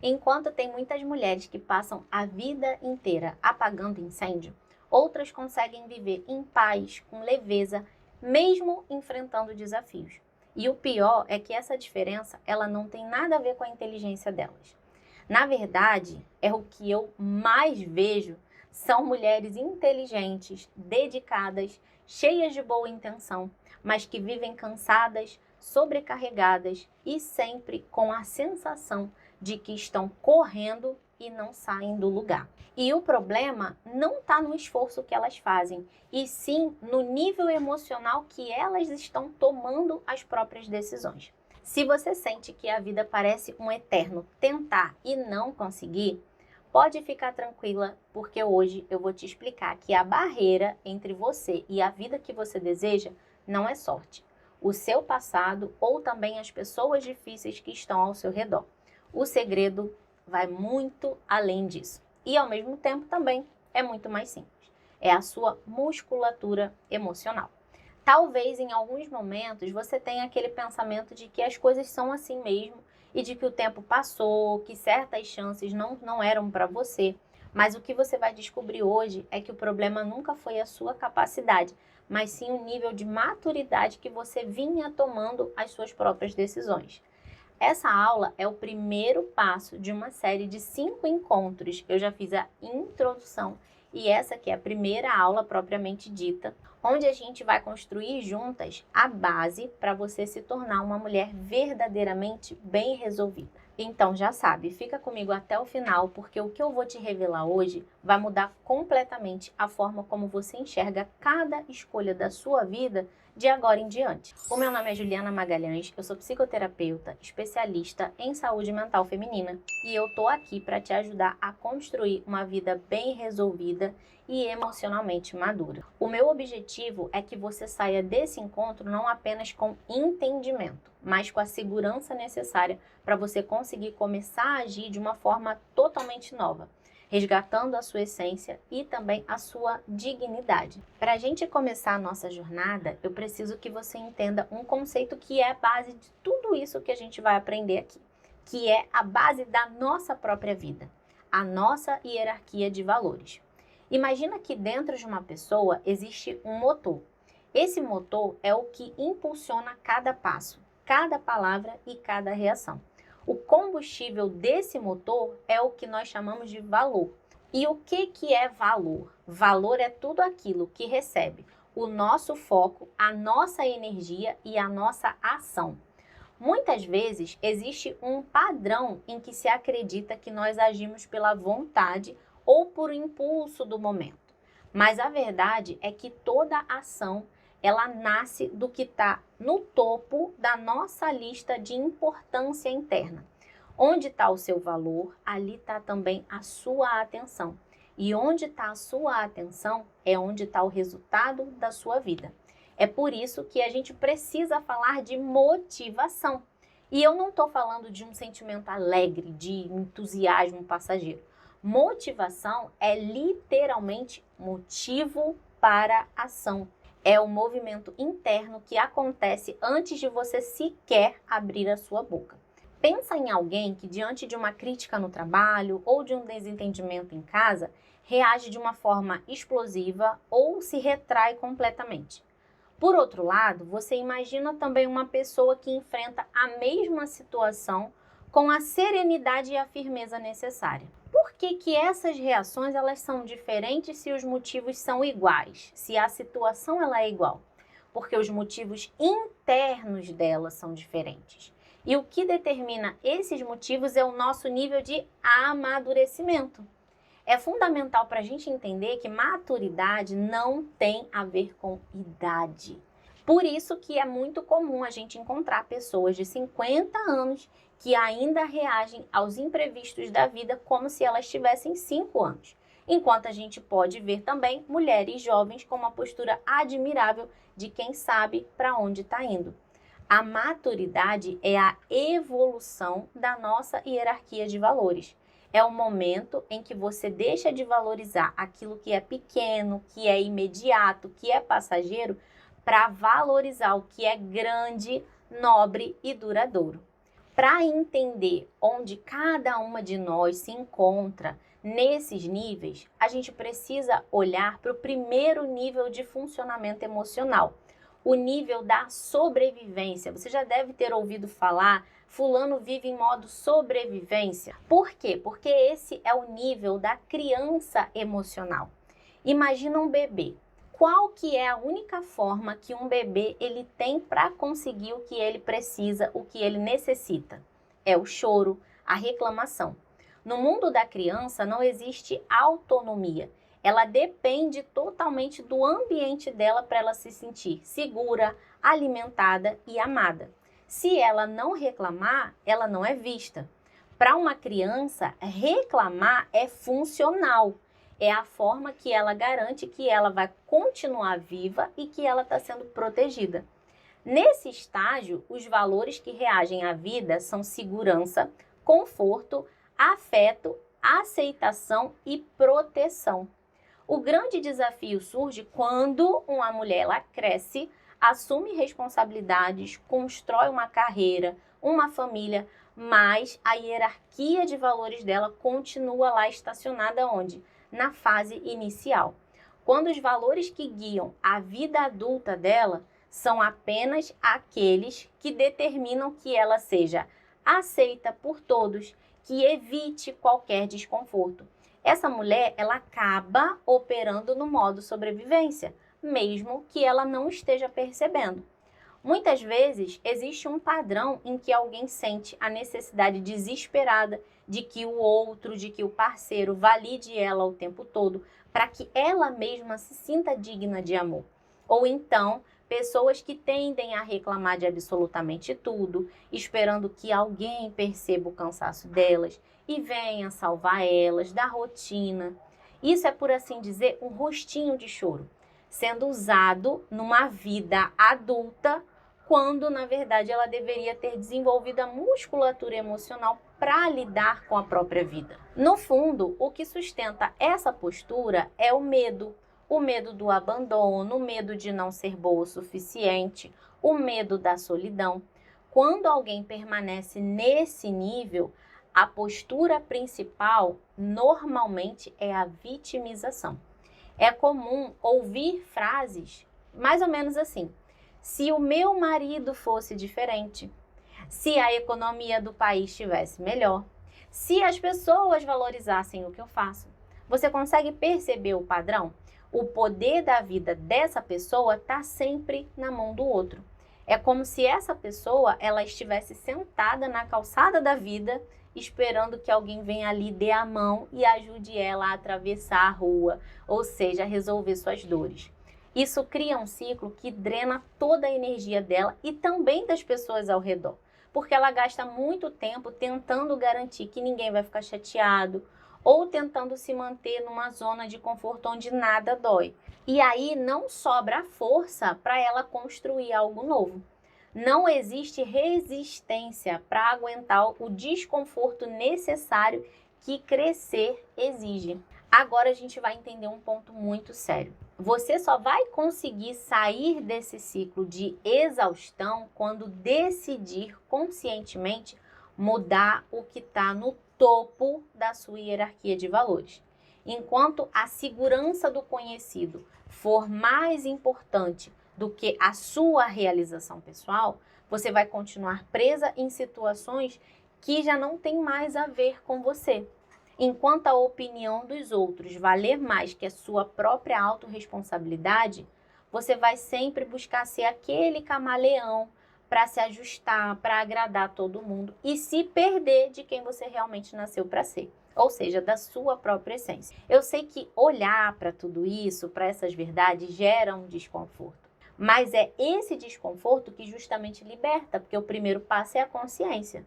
Enquanto tem muitas mulheres que passam a vida inteira apagando incêndio, outras conseguem viver em paz, com leveza, mesmo enfrentando desafios. E o pior é que essa diferença, ela não tem nada a ver com a inteligência delas. Na verdade, é o que eu mais vejo são mulheres inteligentes, dedicadas, cheias de boa intenção, mas que vivem cansadas, sobrecarregadas e sempre com a sensação de que estão correndo e não saem do lugar. E o problema não está no esforço que elas fazem, e sim no nível emocional que elas estão tomando as próprias decisões. Se você sente que a vida parece um eterno tentar e não conseguir, pode ficar tranquila, porque hoje eu vou te explicar que a barreira entre você e a vida que você deseja não é sorte, o seu passado ou também as pessoas difíceis que estão ao seu redor. O segredo vai muito além disso. E ao mesmo tempo também é muito mais simples. É a sua musculatura emocional. Talvez em alguns momentos você tenha aquele pensamento de que as coisas são assim mesmo e de que o tempo passou, que certas chances não eram para você. Mas o que você vai descobrir hoje é que o problema nunca foi a sua capacidade, mas sim o nível de maturidade que você vinha tomando as suas próprias decisões. Essa aula é o primeiro passo de uma série de 5 encontros. Eu já fiz a introdução e essa aqui é a primeira aula propriamente dita, onde a gente vai construir juntas a base para você se tornar uma mulher verdadeiramente bem resolvida. Então já sabe, fica comigo até o final, porque o que eu vou te revelar hoje vai mudar completamente a forma como você enxerga cada escolha da sua vida de agora em diante. O meu nome é Juliana Magalhães, eu sou psicoterapeuta, especialista em saúde mental feminina e eu tô aqui para te ajudar a construir uma vida bem resolvida e emocionalmente madura. O meu objetivo é que você saia desse encontro não apenas com entendimento, mas com a segurança necessária para você conseguir começar a agir de uma forma totalmente nova, resgatando a sua essência e também a sua dignidade. Para a gente começar a nossa jornada, eu preciso que você entenda um conceito que é a base de tudo isso que a gente vai aprender aqui, que é a base da nossa própria vida, a nossa hierarquia de valores. Imagina que dentro de uma pessoa existe um motor. Esse motor é o que impulsiona cada passo, cada palavra e cada reação. O combustível desse motor é o que nós chamamos de valor. E o que é valor? Valor é tudo aquilo que recebe o nosso foco, a nossa energia e a nossa ação. Muitas vezes existe um padrão em que se acredita que nós agimos pela vontade ou por impulso do momento. Mas a verdade é que toda ação ela nasce do que está no topo da nossa lista de importância interna. Onde está o seu valor, ali está também a sua atenção. E onde está a sua atenção é onde está o resultado da sua vida. É por isso que a gente precisa falar de motivação. E eu não estou falando de um sentimento alegre, de entusiasmo passageiro. Motivação é literalmente motivo para ação. É o movimento interno que acontece antes de você sequer abrir a sua boca. Pensa em alguém que, diante de uma crítica no trabalho ou de um desentendimento em casa, reage de uma forma explosiva ou se retrai completamente. Por outro lado, você imagina também uma pessoa que enfrenta a mesma situação com a serenidade e a firmeza necessária. Por que essas reações elas são diferentes se os motivos são iguais, se a situação ela é igual? Porque os motivos internos dela são diferentes. E o que determina esses motivos é o nosso nível de amadurecimento. É fundamental para a gente entender que maturidade não tem a ver com idade. Por isso que é muito comum a gente encontrar pessoas de 50 anos que ainda reagem aos imprevistos da vida como se elas tivessem 5 anos. Enquanto a gente pode ver também mulheres jovens com uma postura admirável de quem sabe para onde está indo. A maturidade é a evolução da nossa hierarquia de valores. É o momento em que você deixa de valorizar aquilo que é pequeno, que é imediato, que é passageiro, para valorizar o que é grande, nobre e duradouro. Para entender onde cada uma de nós se encontra nesses níveis, a gente precisa olhar para o primeiro nível de funcionamento emocional, o nível da sobrevivência. Você já deve ter ouvido falar, fulano vive em modo sobrevivência. Por quê? Porque esse é o nível da criança emocional. Imagina um bebê. Qual que é a única forma que um bebê ele tem para conseguir o que ele precisa, o que ele necessita? É o choro, a reclamação. No mundo da criança não existe autonomia. Ela depende totalmente do ambiente dela para ela se sentir segura, alimentada e amada. Se ela não reclamar, ela não é vista. Para uma criança, reclamar é funcional. É a forma que ela garante que ela vai continuar viva e que ela está sendo protegida. Nesse estágio, os valores que reagem à vida são segurança, conforto, afeto, aceitação e proteção. O grande desafio surge quando uma mulher ela cresce, assume responsabilidades, constrói uma carreira, uma família, mas a hierarquia de valores dela continua lá estacionada onde? Na fase inicial. Quando os valores que guiam a vida adulta dela são apenas aqueles que determinam que ela seja aceita por todos, que evite qualquer desconforto. Essa mulher, ela acaba operando no modo sobrevivência, mesmo que ela não esteja percebendo. Muitas vezes, existe um padrão em que alguém sente a necessidade desesperada de que o outro, de que o parceiro valide ela o tempo todo, para que ela mesma se sinta digna de amor. Ou então, pessoas que tendem a reclamar de absolutamente tudo, esperando que alguém perceba o cansaço delas e venha salvar elas da rotina. Isso é, por assim dizer, um rostinho de choro, sendo usado numa vida adulta, quando, na verdade, ela deveria ter desenvolvido a musculatura emocional para lidar com a própria vida. No fundo, o que sustenta essa postura é o medo do abandono, o medo de não ser boa o suficiente, o medo da solidão. Quando alguém permanece nesse nível, a postura principal normalmente é a vitimização. É comum ouvir frases mais ou menos assim: se o meu marido fosse diferente, se a economia do país estivesse melhor, se as pessoas valorizassem o que eu faço. Você consegue perceber o padrão? O poder da vida dessa pessoa está sempre na mão do outro. É como se essa pessoa ela estivesse sentada na calçada da vida, esperando que alguém venha ali, dê a mão e ajude ela a atravessar a rua, ou seja, a resolver suas dores. Isso cria um ciclo que drena toda a energia dela e também das pessoas ao redor, porque ela gasta muito tempo tentando garantir que ninguém vai ficar chateado ou tentando se manter numa zona de conforto onde nada dói. E aí não sobra força para ela construir algo novo. Não existe resistência para aguentar o desconforto necessário que crescer exige. Agora a gente vai entender um ponto muito sério. Você só vai conseguir sair desse ciclo de exaustão quando decidir conscientemente mudar o que está no topo da sua hierarquia de valores. Enquanto a segurança do conhecido for mais importante do que a sua realização pessoal, você vai continuar presa em situações que já não tem mais a ver com você. Enquanto a opinião dos outros valer mais que a sua própria autorresponsabilidade, você vai sempre buscar ser aquele camaleão para se ajustar, para agradar todo mundo e se perder de quem você realmente nasceu para ser, ou seja, da sua própria essência. Eu sei que olhar para tudo isso, para essas verdades, gera um desconforto, mas é esse desconforto que justamente liberta, porque o primeiro passo é a consciência.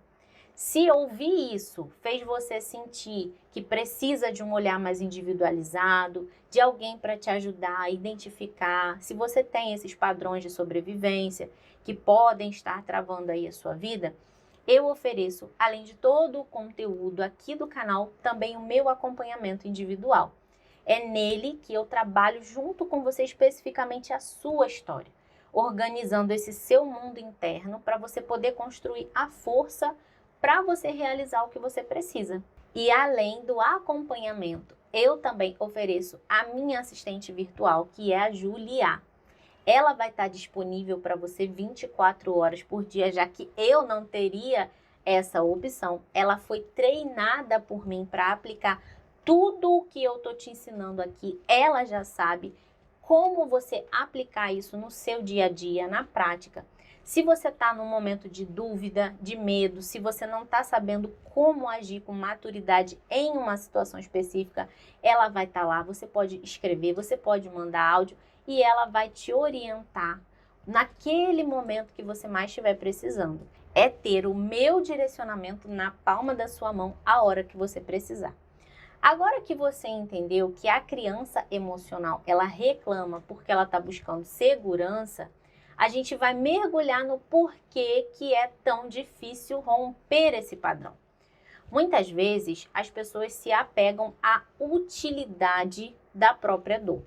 Se ouvir isso fez você sentir que precisa de um olhar mais individualizado, de alguém para te ajudar a identificar se você tem esses padrões de sobrevivência que podem estar travando aí a sua vida, eu ofereço, além de todo o conteúdo aqui do canal, também o meu acompanhamento individual. É nele que eu trabalho junto com você especificamente a sua história, organizando esse seu mundo interno para você poder construir a força para você realizar o que você precisa. E além do acompanhamento, eu também ofereço a minha assistente virtual, que é a Julia. Ela vai estar disponível para você 24 horas por dia, já que eu não teria essa opção. Ela foi treinada por mim para aplicar tudo o que eu estou te ensinando aqui. Ela já sabe como você aplicar isso no seu dia a dia, na prática. Se você está num momento de dúvida, de medo, se você não está sabendo como agir com maturidade em uma situação específica, ela vai estar lá. Você pode escrever, você pode mandar áudio e ela vai te orientar naquele momento que você mais estiver precisando. É ter o meu direcionamento na palma da sua mão a hora que você precisar. Agora que você entendeu que a criança emocional, ela reclama porque ela está buscando segurança, a gente vai mergulhar no porquê que é tão difícil romper esse padrão. Muitas vezes, as pessoas se apegam à utilidade da própria dor.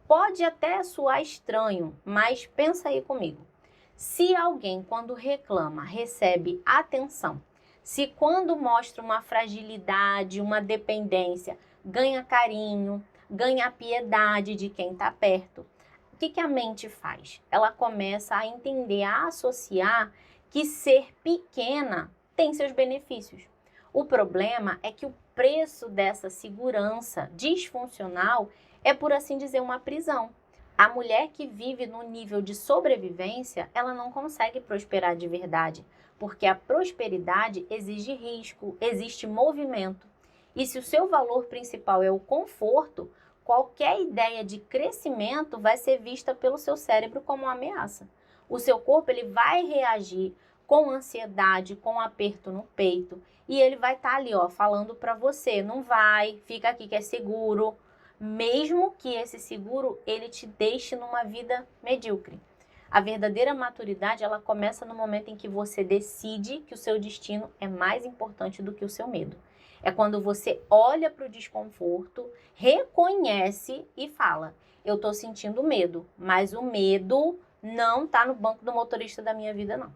Pode até soar estranho, mas pensa aí comigo. Se alguém, quando reclama, recebe atenção, se quando mostra uma fragilidade, uma dependência, ganha carinho, ganha piedade de quem está perto, o que a mente faz? Ela começa a entender, a associar que ser pequena tem seus benefícios. O problema é que o preço dessa segurança disfuncional é, por assim dizer, uma prisão. A mulher que vive no nível de sobrevivência, ela não consegue prosperar de verdade, porque a prosperidade exige risco, existe movimento. E se o seu valor principal é o conforto, qualquer ideia de crescimento vai ser vista pelo seu cérebro como uma ameaça. O seu corpo ele vai reagir com ansiedade, com aperto no peito, e ele vai estar ali, falando para você, não vai, fica aqui que é seguro, mesmo que esse seguro ele te deixe numa vida medíocre. A verdadeira maturidade, ela começa no momento em que você decide que o seu destino é mais importante do que o seu medo. É quando você olha para o desconforto, reconhece e fala, eu estou sentindo medo, mas o medo não está no banco do motorista da minha vida, não.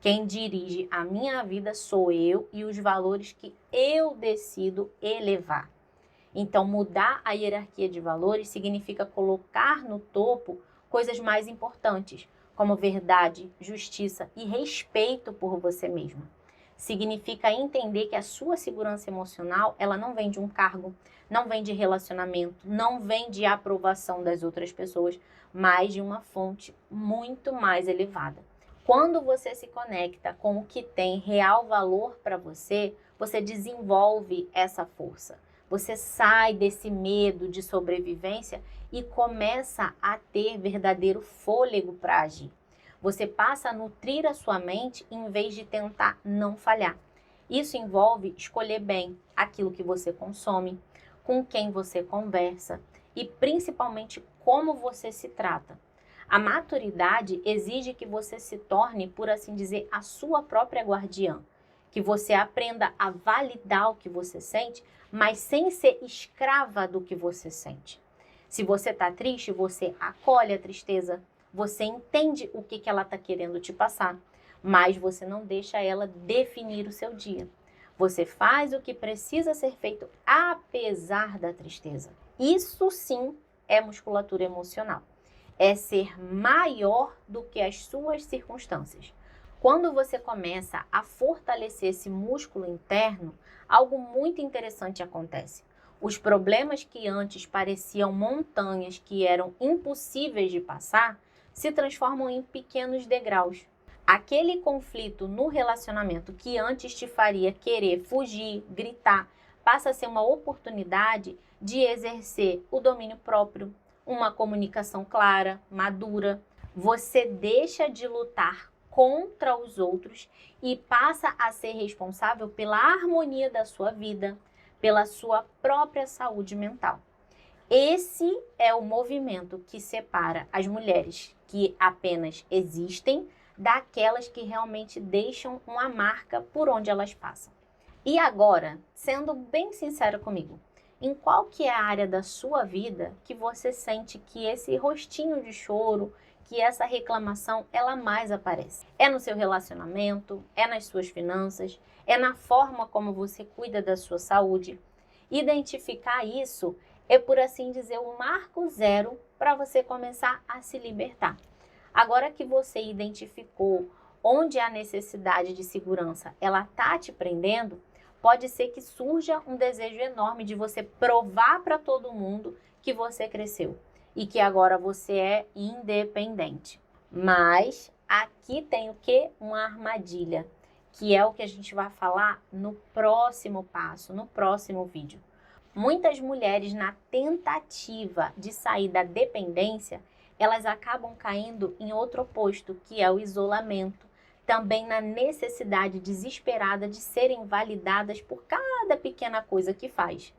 Quem dirige a minha vida sou eu e os valores que eu decido elevar. Então, mudar a hierarquia de valores significa colocar no topo coisas mais importantes, como verdade, justiça e respeito por você mesmo. Significa entender que a sua segurança emocional, ela não vem de um cargo, não vem de relacionamento, não vem de aprovação das outras pessoas, mas de uma fonte muito mais elevada. Quando você se conecta com o que tem real valor para você, você desenvolve essa força. Você sai desse medo de sobrevivência e começa a ter verdadeiro fôlego para agir. Você passa a nutrir a sua mente em vez de tentar não falhar. Isso envolve escolher bem aquilo que você consome, com quem você conversa e principalmente como você se trata. A maturidade exige que você se torne, por assim dizer, a sua própria guardiã. Que você aprenda a validar o que você sente, mas sem ser escrava do que você sente. Se você está triste, você acolhe a tristeza, você entende o que ela está querendo te passar, mas você não deixa ela definir o seu dia. Você faz o que precisa ser feito apesar da tristeza. Isso sim é musculatura emocional. É ser maior do que as suas circunstâncias. Quando você começa a fortalecer esse músculo interno, algo muito interessante acontece. Os problemas que antes pareciam montanhas que eram impossíveis de passar, se transformam em pequenos degraus. Aquele conflito no relacionamento que antes te faria querer fugir, gritar, passa a ser uma oportunidade de exercer o domínio próprio, uma comunicação clara, madura. Você deixa de lutar contra os outros e passa a ser responsável pela harmonia da sua vida, pela sua própria saúde mental. Esse é o movimento que separa as mulheres que apenas existem daquelas que realmente deixam uma marca por onde elas passam. E agora, sendo bem sincera comigo, em qual que é a área da sua vida que você sente que esse rostinho de choro, que essa reclamação ela mais aparece. É no seu relacionamento, é nas suas finanças, é na forma como você cuida da sua saúde. Identificar isso é, por assim dizer, o marco zero para você começar a se libertar. Agora que você identificou onde a necessidade de segurança ela está te prendendo, pode ser que surja um desejo enorme de você provar para todo mundo que você cresceu e que agora você é independente. Mas aqui tem o quê? Uma armadilha, que é o que a gente vai falar no próximo passo, no próximo vídeo. Muitas mulheres, na tentativa de sair da dependência, elas acabam caindo em outro oposto, que é o isolamento. Também na necessidade desesperada de serem validadas por cada pequena coisa que faz.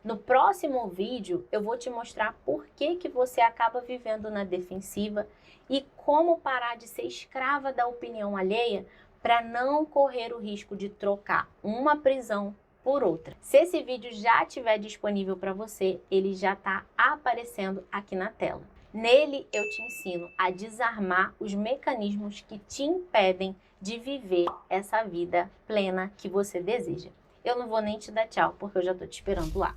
No próximo vídeo, eu vou te mostrar por que você acaba vivendo na defensiva e como parar de ser escrava da opinião alheia para não correr o risco de trocar uma prisão por outra. Se esse vídeo já estiver disponível para você, ele já está aparecendo aqui na tela. Nele, eu te ensino a desarmar os mecanismos que te impedem de viver essa vida plena que você deseja. Eu não vou nem te dar tchau, porque eu já estou te esperando lá.